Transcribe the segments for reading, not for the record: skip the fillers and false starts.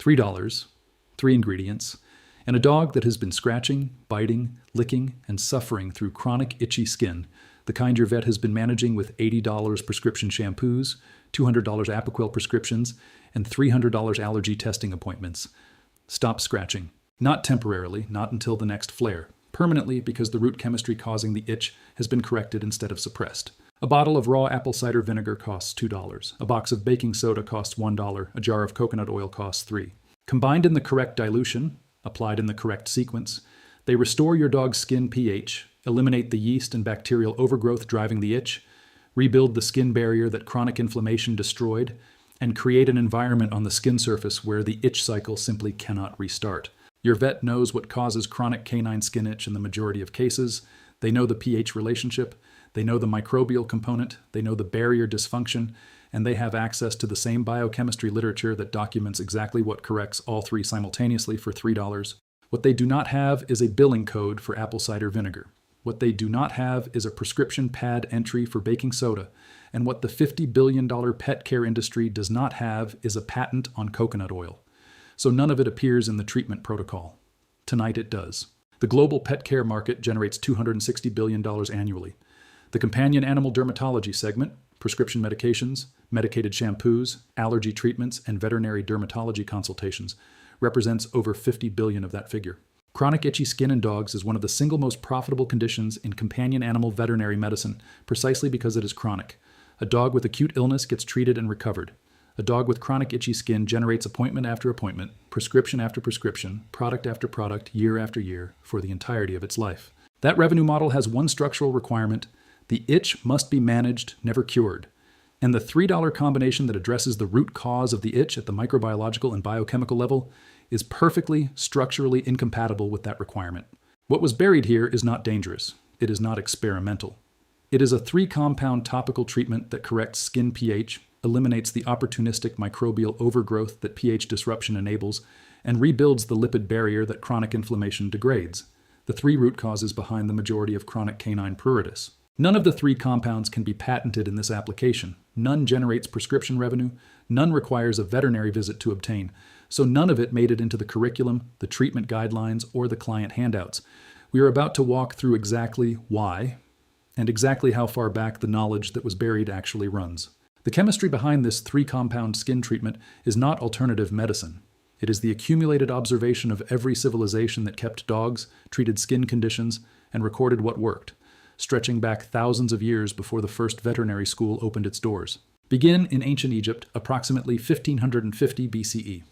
$3, 3 ingredients, and a dog that has been scratching, biting, licking, and suffering through chronic itchy skin, the kind your vet has been managing with $80 prescription shampoos, $200 Apoquel prescriptions, and $300 allergy testing appointments. Stop scratching. Not temporarily, not until the next flare. Permanently, because the root chemistry causing the itch has been corrected instead of suppressed. A bottle of raw apple cider vinegar costs $2. A box of baking soda costs $1. A jar of coconut oil costs $3. Combined in the correct dilution, applied in the correct sequence, they restore your dog's skin pH, eliminate the yeast and bacterial overgrowth driving the itch, rebuild the skin barrier that chronic inflammation destroyed, and create an environment on the skin surface where the itch cycle simply cannot restart. Your vet knows what causes chronic canine skin itch in the majority of cases. They know the pH relationship, they know the microbial component, they know the barrier dysfunction, and they have access to the same biochemistry literature that documents exactly what corrects all three simultaneously for $3. What they do not have is a billing code for apple cider vinegar. What they do not have is a prescription pad entry for baking soda. And what the $50 billion pet care industry does not have is a patent on coconut oil. So none of it appears in the treatment protocol. Tonight it does. The global pet care market generates $260 billion annually. The companion animal dermatology segment, prescription medications, medicated shampoos, allergy treatments, and veterinary dermatology consultations, represents over $50 billion of that figure. Chronic itchy skin in dogs is one of the single most profitable conditions in companion animal veterinary medicine, precisely because it is chronic. A dog with acute illness gets treated and recovered. A dog with chronic itchy skin generates appointment after appointment, prescription after prescription, product after product, year after year, for the entirety of its life. That revenue model has one structural requirement: the itch must be managed, never cured. And the $3 combination that addresses the root cause of the itch at the microbiological and biochemical level is perfectly structurally incompatible with that requirement. What was buried here is not dangerous. It is not experimental. It is a 3-compound topical treatment that corrects skin pH, eliminates the opportunistic microbial overgrowth that pH disruption enables, and rebuilds the lipid barrier that chronic inflammation degrades, the 3 root causes behind the majority of chronic canine pruritus. None of the 3 compounds can be patented in this application. None generates prescription revenue. None requires a veterinary visit to obtain. So none of it made it into the curriculum, the treatment guidelines, or the client handouts. We are about to walk through exactly why and exactly how far back the knowledge that was buried actually runs. The chemistry behind this 3-compound skin treatment is not alternative medicine. It is the accumulated observation of every civilization that kept dogs, treated skin conditions, and recorded what worked, stretching back thousands of years before the first veterinary school opened its doors. Begin in ancient Egypt, approximately 1550 BCE.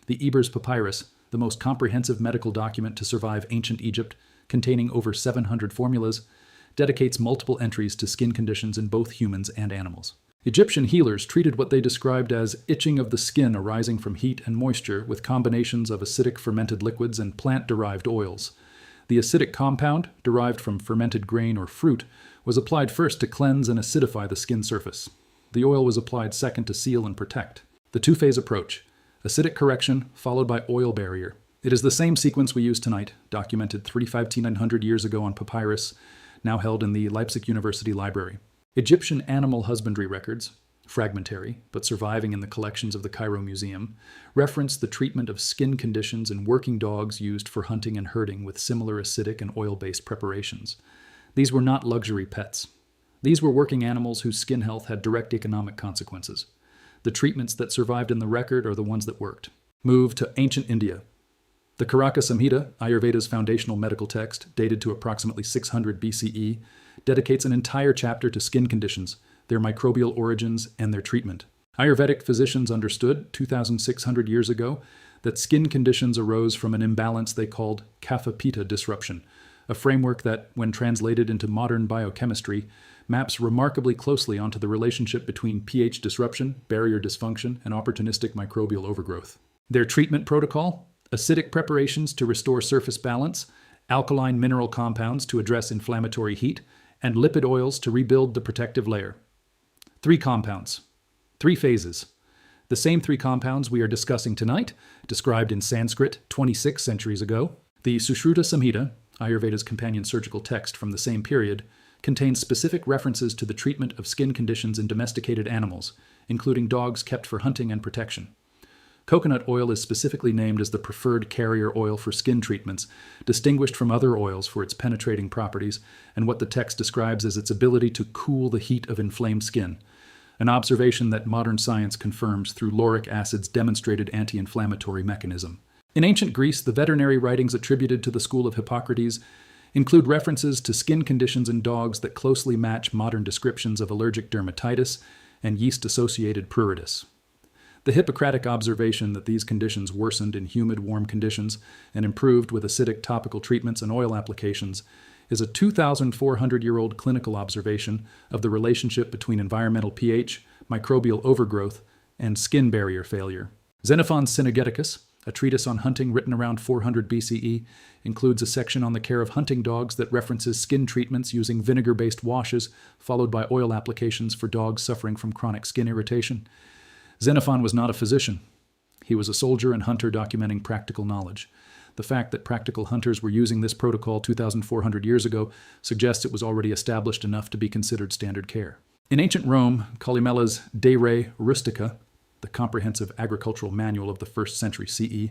The Ebers Papyrus, the most comprehensive medical document to survive ancient Egypt, containing over 700 formulas, dedicates multiple entries to skin conditions in both humans and animals. Egyptian healers treated what they described as itching of the skin arising from heat and moisture with combinations of acidic fermented liquids and plant-derived oils. The acidic compound, derived from fermented grain or fruit, was applied first to cleanse and acidify the skin surface. The oil was applied second to seal and protect. The 2-phase approach: acidic correction followed by oil barrier. It is the same sequence we use tonight, documented 3,900 years ago on papyrus, now held in the Leipzig University Library. Egyptian animal husbandry records, fragmentary, but surviving in the collections of the Cairo Museum, reference the treatment of skin conditions in working dogs used for hunting and herding with similar acidic and oil-based preparations. These were not luxury pets. These were working animals whose skin health had direct economic consequences. The treatments that survived in the record are the ones that worked. Move to ancient India. The Karaka Samhita, Ayurveda's foundational medical text, dated to approximately 600 BCE, dedicates an entire chapter to skin conditions, their microbial origins, and their treatment. Ayurvedic physicians understood, 2,600 years ago, that skin conditions arose from an imbalance they called kapha-pitta disruption, a framework that, when translated into modern biochemistry, maps remarkably closely onto the relationship between pH disruption, barrier dysfunction, and opportunistic microbial overgrowth. Their treatment protocol: acidic preparations to restore surface balance, alkaline mineral compounds to address inflammatory heat, and lipid oils to rebuild the protective layer. 3 compounds, 3 phases. The same 3 compounds we are discussing tonight, described in Sanskrit 26 centuries ago. The Sushruta Samhita, Ayurveda's companion surgical text from the same period, contains specific references to the treatment of skin conditions in domesticated animals, including dogs kept for hunting and protection. Coconut oil is specifically named as the preferred carrier oil for skin treatments, distinguished from other oils for its penetrating properties and what the text describes as its ability to cool the heat of inflamed skin, an observation that modern science confirms through lauric acid's demonstrated anti-inflammatory mechanism. In ancient Greece, the veterinary writings attributed to the school of Hippocrates include references to skin conditions in dogs that closely match modern descriptions of allergic dermatitis and yeast-associated pruritus. The Hippocratic observation that these conditions worsened in humid, warm conditions and improved with acidic topical treatments and oil applications is a 2,400-year-old clinical observation of the relationship between environmental pH, microbial overgrowth, and skin barrier failure. Xenophon's Synergeticus, a treatise on hunting written around 400 BCE, includes a section on the care of hunting dogs that references skin treatments using vinegar-based washes, followed by oil applications for dogs suffering from chronic skin irritation. Xenophon was not a physician. He was a soldier and hunter documenting practical knowledge. The fact that practical hunters were using this protocol 2,400 years ago suggests it was already established enough to be considered standard care. In ancient Rome, Columella's De Re Rustica, the comprehensive agricultural manual of the 1st century CE,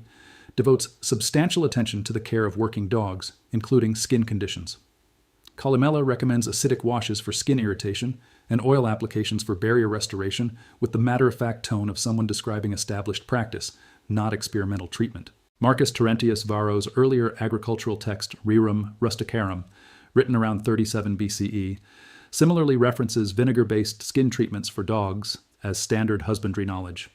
devotes substantial attention to the care of working dogs, including skin conditions. Columella recommends acidic washes for skin irritation and oil applications for barrier restoration with the matter-of-fact tone of someone describing established practice, not experimental treatment. Marcus Terentius Varro's earlier agricultural text Rerum Rusticarum, written around 37 BCE, similarly references vinegar-based skin treatments for dogs as standard husbandry knowledge.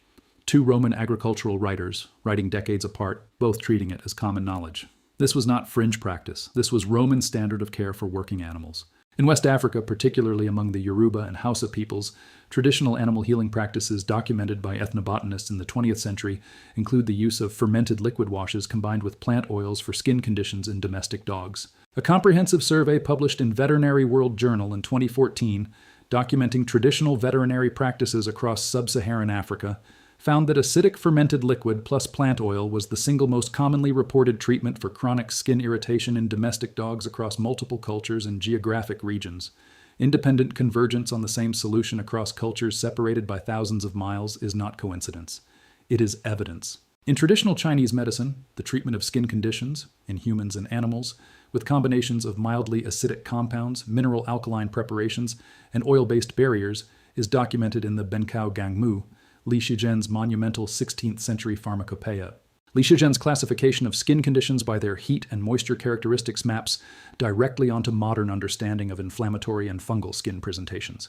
Two Roman agricultural writers, writing decades apart, both treating it as common knowledge. This was not fringe practice. This was Roman standard of care for working animals. In West Africa, particularly among the Yoruba and Hausa peoples, traditional animal healing practices documented by ethnobotanists in the 20th century include the use of fermented liquid washes combined with plant oils for skin conditions in domestic dogs. A comprehensive survey published in Veterinary World Journal in 2014, documenting traditional veterinary practices across sub-Saharan Africa, found that acidic fermented liquid plus plant oil was the single most commonly reported treatment for chronic skin irritation in domestic dogs across multiple cultures and geographic regions. Independent convergence on the same solution across cultures separated by thousands of miles is not coincidence. It is evidence. In traditional Chinese medicine, the treatment of skin conditions, in humans and animals, with combinations of mildly acidic compounds, mineral alkaline preparations, and oil-based barriers, is documented in the Bencao Gangmu, Li Shizhen's monumental 16th century pharmacopoeia. Li Shizhen's classification of skin conditions by their heat and moisture characteristics maps directly onto modern understanding of inflammatory and fungal skin presentations.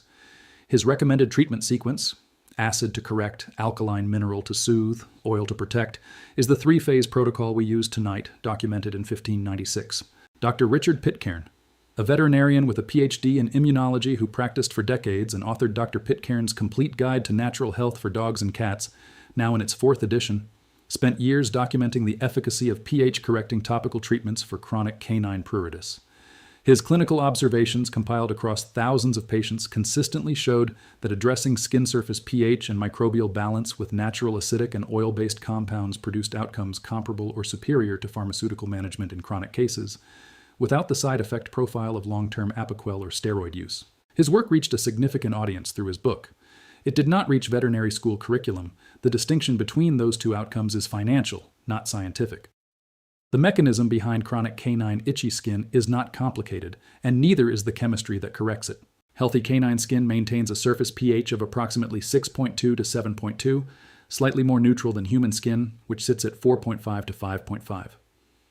His recommended treatment sequence, acid to correct, alkaline mineral to soothe, oil to protect, is the three-phase protocol we use tonight, documented in 1596. Dr. Richard Pitcairn, a veterinarian with a PhD in immunology who practiced for decades and authored Dr. Pitcairn's Complete Guide to Natural Health for Dogs and Cats, now in its 4th edition, spent years documenting the efficacy of pH-correcting topical treatments for chronic canine pruritus. His clinical observations, compiled across thousands of patients, consistently showed that addressing skin surface pH and microbial balance with natural acidic and oil-based compounds produced outcomes comparable or superior to pharmaceutical management in chronic cases, without the side effect profile of long-term Apoquel or steroid use. His work reached a significant audience through his book. It did not reach veterinary school curriculum. The distinction between those two outcomes is financial, not scientific. The mechanism behind chronic canine itchy skin is not complicated, and neither is the chemistry that corrects it. Healthy canine skin maintains a surface pH of approximately 6.2 to 7.2, slightly more neutral than human skin, which sits at 4.5 to 5.5.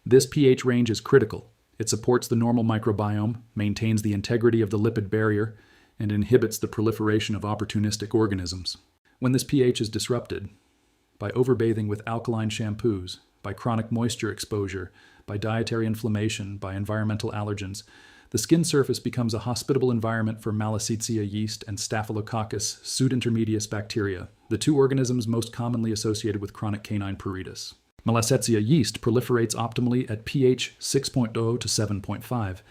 This pH range is critical. It supports the normal microbiome, maintains the integrity of the lipid barrier, and inhibits the proliferation of opportunistic organisms. When this pH is disrupted, by overbathing with alkaline shampoos, by chronic moisture exposure, by dietary inflammation, by environmental allergens, the skin surface becomes a hospitable environment for Malassezia yeast and Staphylococcus pseudointermedius bacteria, the two organisms most commonly associated with chronic canine pruritus. Malassezia yeast proliferates optimally at pH 6.0 to 7.5.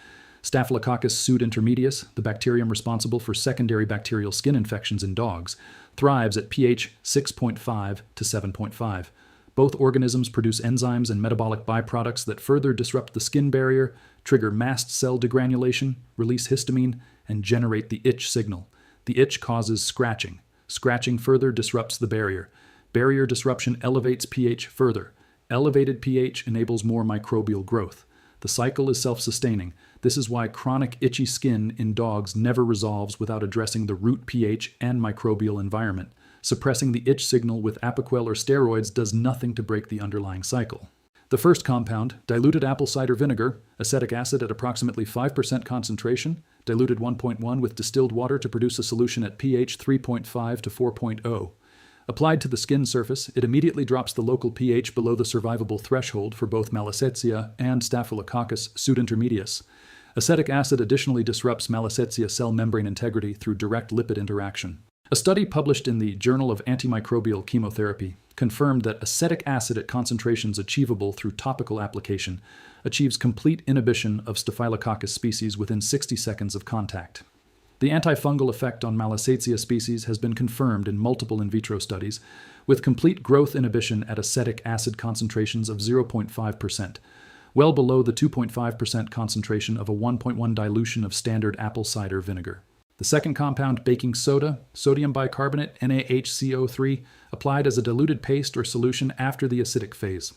Staphylococcus pseudointermedius, the bacterium responsible for secondary bacterial skin infections in dogs, thrives at pH 6.5 to 7.5. Both organisms produce enzymes and metabolic byproducts that further disrupt the skin barrier, trigger mast cell degranulation, release histamine, and generate the itch signal. The itch causes scratching. Scratching further disrupts the barrier. Barrier disruption elevates pH further. Elevated pH enables more microbial growth. The cycle is self-sustaining. This is why chronic itchy skin in dogs never resolves without addressing the root pH and microbial environment. Suppressing the itch signal with Apoquel or steroids does nothing to break the underlying cycle. The first compound, diluted apple cider vinegar, acetic acid at approximately 5% concentration, diluted 1.1 with distilled water to produce a solution at pH 3.5 to 4.0. Applied to the skin surface, it immediately drops the local pH below the survivable threshold for both Malassezia and Staphylococcus pseudointermedius. Acetic acid additionally disrupts Malassezia cell membrane integrity through direct lipid interaction. A study published in the Journal of Antimicrobial Chemotherapy confirmed that acetic acid at concentrations achievable through topical application achieves complete inhibition of Staphylococcus species within 60 seconds of contact. The antifungal effect on Malassezia species has been confirmed in multiple in vitro studies, with complete growth inhibition at acetic acid concentrations of 0.5%, well below the 2.5% concentration of a 1.1 dilution of standard apple cider vinegar. The second compound, baking soda, sodium bicarbonate, NaHCO3, applied as a diluted paste or solution after the acidic phase.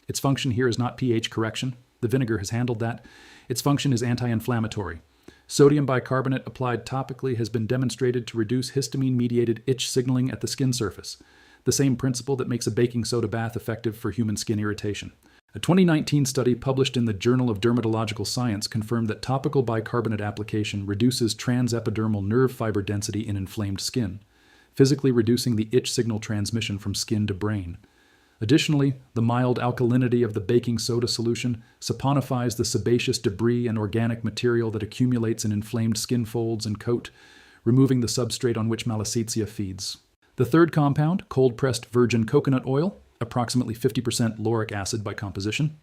Its function here is not pH correction. The vinegar has handled that. Its function is anti-inflammatory. Sodium bicarbonate applied topically has been demonstrated to reduce histamine-mediated itch signaling at the skin surface, the same principle that makes a baking soda bath effective for human skin irritation. A 2019 study published in the Journal of Dermatological Science confirmed that topical bicarbonate application reduces transepidermal nerve fiber density in inflamed skin, physically reducing the itch signal transmission from skin to brain. Additionally, the mild alkalinity of the baking soda solution saponifies the sebaceous debris and organic material that accumulates in inflamed skin folds and coat, removing the substrate on which Malassezia feeds. The third compound, cold-pressed virgin coconut oil, approximately 50% lauric acid by composition.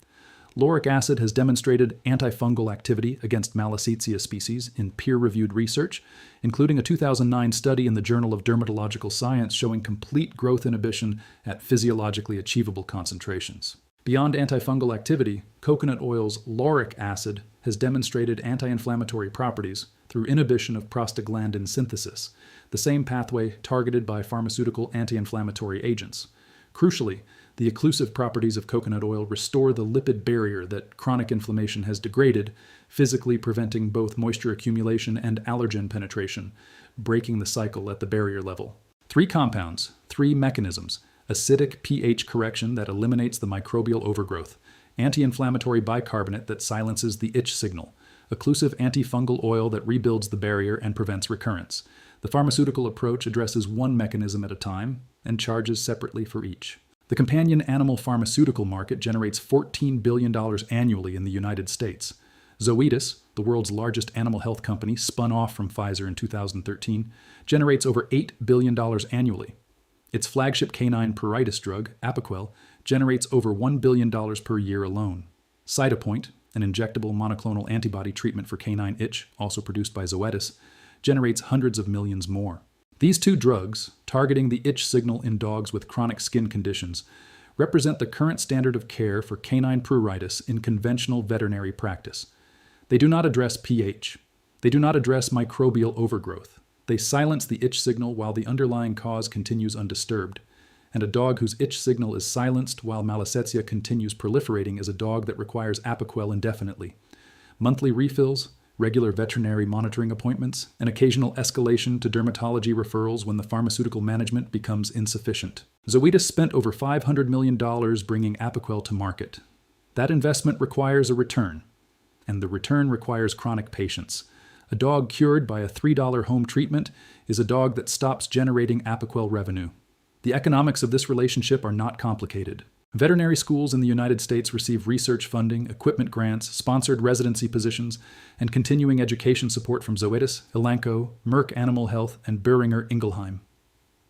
Lauric acid has demonstrated antifungal activity against Malassezia species in peer-reviewed research, including a 2009 study in the Journal of Dermatological Science showing complete growth inhibition at physiologically achievable concentrations. Beyond antifungal activity, coconut oil's lauric acid has demonstrated anti-inflammatory properties through inhibition of prostaglandin synthesis, the same pathway targeted by pharmaceutical anti-inflammatory agents. Crucially, the occlusive properties of coconut oil restore the lipid barrier that chronic inflammation has degraded, physically preventing both moisture accumulation and allergen penetration, breaking the cycle at the barrier level. 3 compounds, 3 mechanisms: acidic pH correction that eliminates the microbial overgrowth, anti-inflammatory bicarbonate that silences the itch signal, occlusive antifungal oil that rebuilds the barrier and prevents recurrence. The pharmaceutical approach addresses one mechanism at a time and charges separately for each. The companion animal pharmaceutical market generates $14 billion annually in the United States. Zoetis, the world's largest animal health company spun off from Pfizer in 2013, generates over $8 billion annually. Its flagship canine pruritus drug, Apoquel, generates over $1 billion per year alone. Cytopoint, an injectable monoclonal antibody treatment for canine itch, also produced by Zoetis, generates hundreds of millions more. These 2 drugs, targeting the itch signal in dogs with chronic skin conditions, represent the current standard of care for canine pruritus in conventional veterinary practice. They do not address pH. They do not address microbial overgrowth. They silence the itch signal while the underlying cause continues undisturbed. And a dog whose itch signal is silenced while Malassezia continues proliferating is a dog that requires Apoquel indefinitely. Monthly refills, regular veterinary monitoring appointments, and occasional escalation to dermatology referrals when the pharmaceutical management becomes insufficient. Zoetis spent over $500 million bringing Apoquel to market. That investment requires a return, and the return requires chronic patience. A dog cured by a $3 home treatment is a dog that stops generating Apoquel revenue. The economics of this relationship are not complicated. Veterinary schools in the United States receive research funding, equipment grants, sponsored residency positions, and continuing education support from Zoetis, Elanco, Merck Animal Health, and Boehringer Ingelheim.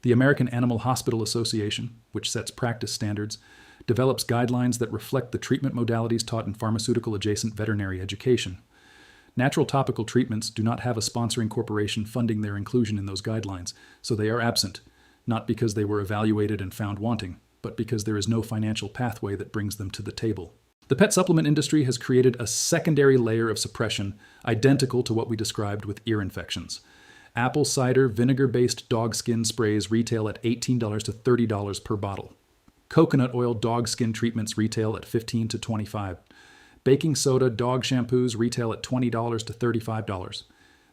The American Animal Hospital Association, which sets practice standards, develops guidelines that reflect the treatment modalities taught in pharmaceutical-adjacent veterinary education. Natural topical treatments do not have a sponsoring corporation funding their inclusion in those guidelines, so they are absent, not because they were evaluated and found wanting, but because there is no financial pathway that brings them to the table. The pet supplement industry has created a secondary layer of suppression identical to what we described with ear infections. Apple cider vinegar-based dog skin sprays retail at $18 to $30 per bottle. Coconut oil dog skin treatments retail at $15 to $25. Baking soda dog shampoos retail at $20 to $35.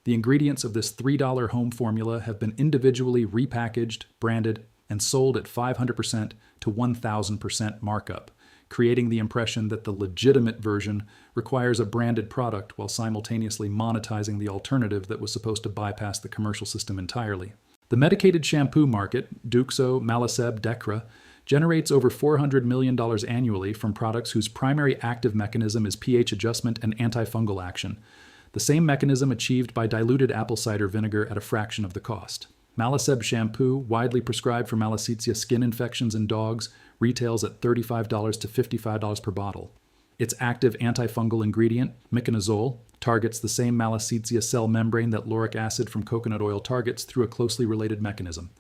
The ingredients of this $3 home formula have been individually repackaged, branded, and sold at 500% to 1,000% markup, creating the impression that the legitimate version requires a branded product while simultaneously monetizing the alternative that was supposed to bypass the commercial system entirely. The medicated shampoo market, Duxo, Malaseb, Decra, generates over $400 million annually from products whose primary active mechanism is pH adjustment and antifungal action, the same mechanism achieved by diluted apple cider vinegar at a fraction of the cost. Malaseb shampoo, widely prescribed for Malassezia skin infections in dogs, retails at $35 to $55 per bottle. Its active antifungal ingredient, miconazole, targets the same Malassezia cell membrane that lauric acid from coconut oil targets through a closely related mechanism.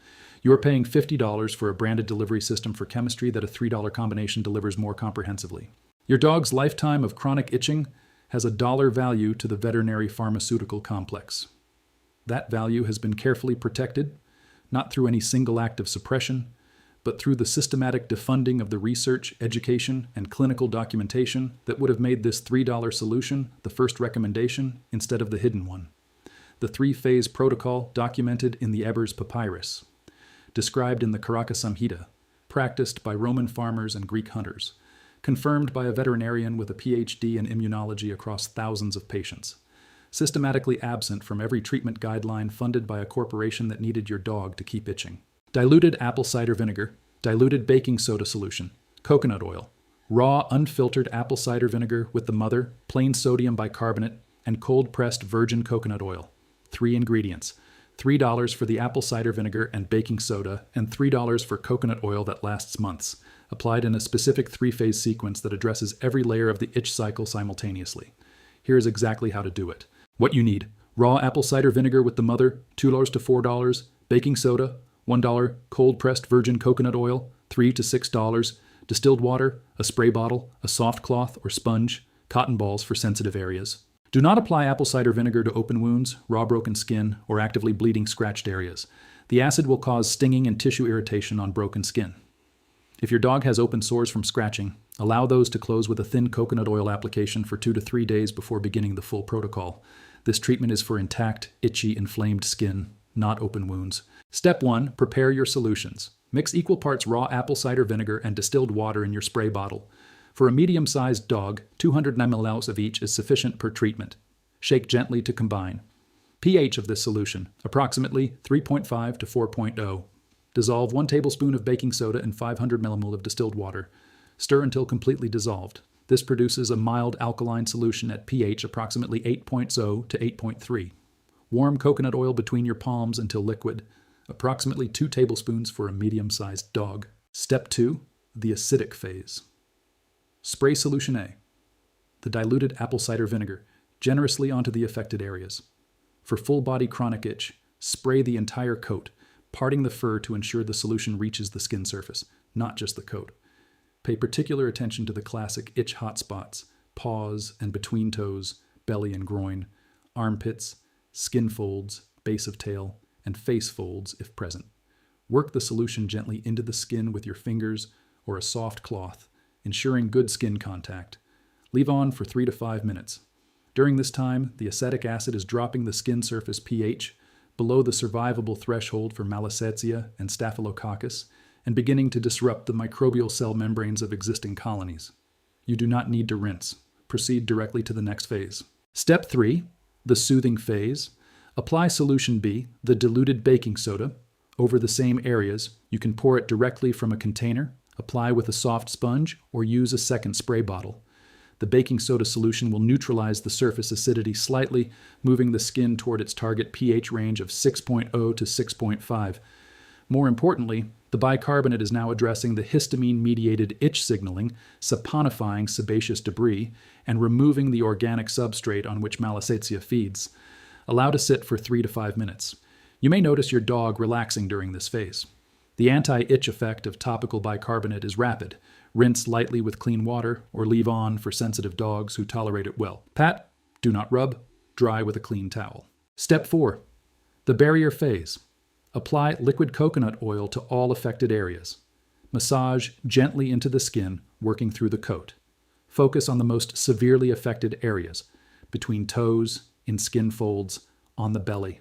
You are paying $50 for a branded delivery system for chemistry that a $3 combination delivers more comprehensively. Your dog's lifetime of chronic itching has a dollar value to the veterinary pharmaceutical complex. That value has been carefully protected, not through any single act of suppression, but through the systematic defunding of the research, education, and clinical documentation that would have made this $3 solution the first recommendation instead of the hidden one. The three-phase protocol documented in the Ebers Papyrus, described in the Karaka Samhita, practiced by Roman farmers and Greek hunters, confirmed by a veterinarian with a PhD in immunology across thousands of patients, systematically absent from every treatment guideline funded by a corporation that needed your dog to keep itching. Diluted apple cider vinegar, diluted baking soda solution, coconut oil, raw unfiltered apple cider vinegar with the mother, plain sodium bicarbonate, and cold-pressed virgin coconut oil. 3 ingredients. $3 for the apple cider vinegar and baking soda, and $3 for coconut oil that lasts months, applied in a specific 3-phase sequence that addresses every layer of the itch cycle simultaneously. Here is exactly how to do it. What you need: raw apple cider vinegar with the mother, $2 to $4, baking soda, $1, cold-pressed virgin coconut oil, $3 to $6, distilled water, a spray bottle, a soft cloth or sponge, cotton balls for sensitive areas. Do not apply apple cider vinegar to open wounds, raw broken skin, or actively bleeding scratched areas. The acid will cause stinging and tissue irritation on broken skin. If your dog has open sores from scratching, allow those to close with a thin coconut oil application for 2 to 3 days before beginning the full protocol. This treatment is for intact, itchy, inflamed skin, not open wounds. Step 1. Prepare your solutions. Mix equal parts raw apple cider vinegar and distilled water in your spray bottle. For a medium-sized dog, 200 ml of each is sufficient per treatment. Shake gently to combine. pH of this solution, approximately 3.5 to 4.0. Dissolve 1 tablespoon of baking soda in 500 mmol of distilled water. Stir until completely dissolved. This produces a mild alkaline solution at pH approximately 8.0 to 8.3. Warm coconut oil between your palms until liquid, approximately 2 tablespoons for a medium-sized dog. Step 2. The acidic phase. Spray solution A, the diluted apple cider vinegar, generously onto the affected areas. For full-body chronic itch, spray the entire coat, parting the fur to ensure the solution reaches the skin surface, not just the coat. Pay particular attention to the classic itch hotspots: paws and between toes, belly and groin, armpits, skin folds, base of tail, and face folds if present. Work the solution gently into the skin with your fingers or a soft cloth, ensuring good skin contact. Leave on for 3 to 5 minutes. During this time, the acetic acid is dropping the skin surface pH below the survivable threshold for Malassezia and Staphylococcus and beginning to disrupt the microbial cell membranes of existing colonies. You do not need to rinse. Proceed directly to the next phase. Step 3, the soothing phase. Apply solution B, the diluted baking soda, over the same areas. You can pour it directly from a container, apply with a soft sponge, or use a second spray bottle. The baking soda solution will neutralize the surface acidity slightly, moving the skin toward its target pH range of 6.0 to 6.5. More importantly, the bicarbonate is now addressing the histamine-mediated itch signaling, saponifying sebaceous debris, and removing the organic substrate on which Malassezia feeds. Allow to sit for 3 to 5 minutes. You may notice your dog relaxing during this phase. The anti-itch effect of topical bicarbonate is rapid. Rinse lightly with clean water or leave on for sensitive dogs who tolerate it well. Pat, do not rub, dry with a clean towel. Step 4. The barrier phase. Apply liquid coconut oil to all affected areas. Massage gently into the skin, working through the coat. Focus on the most severely affected areas, between toes, in skin folds, on the belly.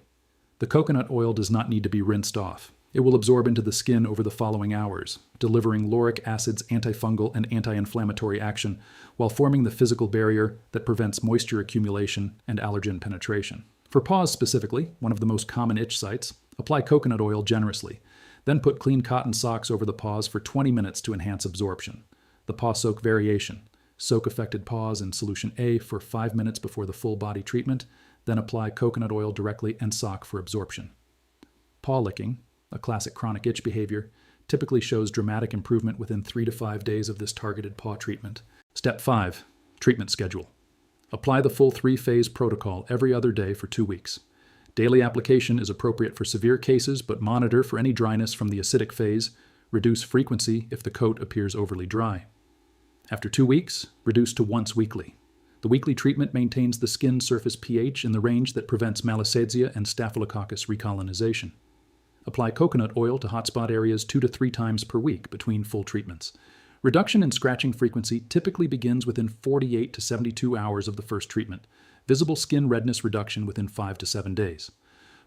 The coconut oil does not need to be rinsed off. It will absorb into the skin over the following hours, delivering lauric acid's antifungal and anti-inflammatory action while forming the physical barrier that prevents moisture accumulation and allergen penetration. For paws specifically, one of the most common itch sites, apply coconut oil generously. Then put clean cotton socks over the paws for 20 minutes to enhance absorption. The paw soak variation. Soak affected paws in solution A for 5 minutes before the full body treatment, then apply coconut oil directly and sock for absorption. Paw licking, a classic chronic itch behavior, typically shows dramatic improvement within 3 to 5 days of this targeted paw treatment. Step 5. Treatment schedule. Apply the full 3-phase protocol every other day for 2 weeks. Daily application is appropriate for severe cases, but monitor for any dryness from the acidic phase. Reduce frequency if the coat appears overly dry. After 2 weeks, reduce to once weekly. The weekly treatment maintains the skin surface pH in the range that prevents malassezia and staphylococcus recolonization. Apply coconut oil to hotspot areas 2 to 3 times per week between full treatments. Reduction in scratching frequency typically begins within 48 to 72 hours of the first treatment. Visible skin redness reduction within 5 to 7 days.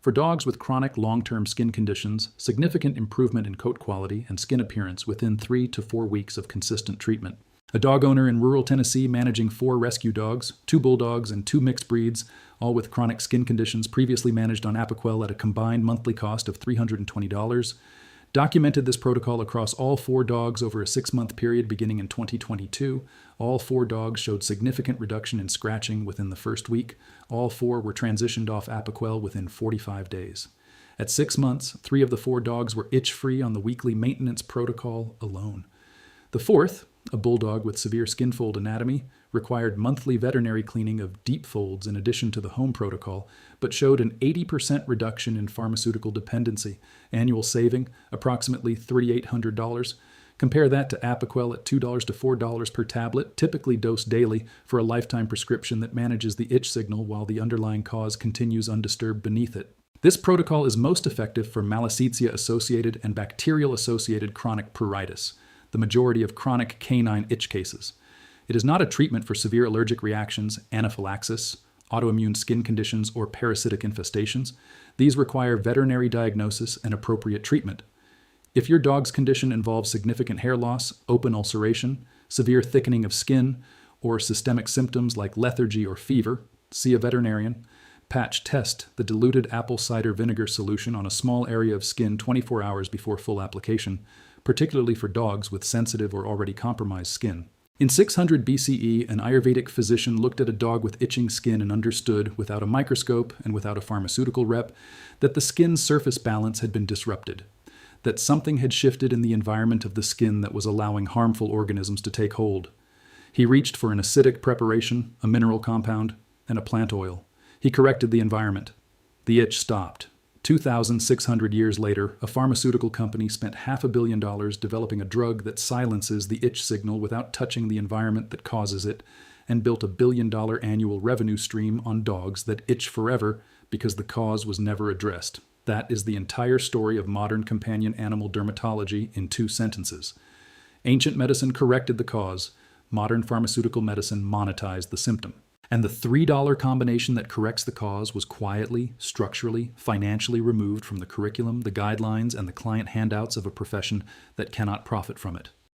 For dogs with chronic long-term skin conditions, significant improvement in coat quality and skin appearance within 3 to 4 weeks of consistent treatment. A dog owner in rural Tennessee managing 4 rescue dogs, 2 bulldogs, and 2 mixed breeds, all with chronic skin conditions previously managed on Apoquel at a combined monthly cost of $320, documented this protocol across all 4 dogs over a 6-month period beginning in 2022. All 4 dogs showed significant reduction in scratching within the first week. All 4 were transitioned off Apoquel within 45 days. At 6 months, 3 of the 4 dogs were itch-free on the weekly maintenance protocol alone. The 4th, a bulldog with severe skin fold anatomy, required monthly veterinary cleaning of deep folds in addition to the home protocol, but showed an 80% reduction in pharmaceutical dependency, annual saving approximately $3,800. Compare that to Apoquel at $2 to $4 per tablet, typically dosed daily for a lifetime prescription that manages the itch signal while the underlying cause continues undisturbed beneath it. This protocol is most effective for malassezia-associated and bacterial-associated chronic pruritus, the majority of chronic canine itch cases. It is not a treatment for severe allergic reactions, anaphylaxis, autoimmune skin conditions, or parasitic infestations. These require veterinary diagnosis and appropriate treatment. If your dog's condition involves significant hair loss, open ulceration, severe thickening of skin, or systemic symptoms like lethargy or fever, see a veterinarian. Patch test the diluted apple cider vinegar solution on a small area of skin 24 hours before full application, particularly for dogs with sensitive or already compromised skin. In 600 BCE, an Ayurvedic physician looked at a dog with itching skin and understood, without a microscope and without a pharmaceutical rep, that the skin's surface balance had been disrupted, that something had shifted in the environment of the skin that was allowing harmful organisms to take hold. He reached for an acidic preparation, a mineral compound, and a plant oil. He corrected the environment. The itch stopped. 2,600 years later, a pharmaceutical company spent $500 million developing a drug that silences the itch signal without touching the environment that causes it, and built a $1 billion annual revenue stream on dogs that itch forever because the cause was never addressed. That is the entire story of modern companion animal dermatology in 2 sentences. Ancient medicine corrected the cause. Modern pharmaceutical medicine monetized the symptom. And the $3 combination that corrects the cause was quietly, structurally, financially removed from the curriculum, the guidelines, and the client handouts of a profession that cannot profit from it.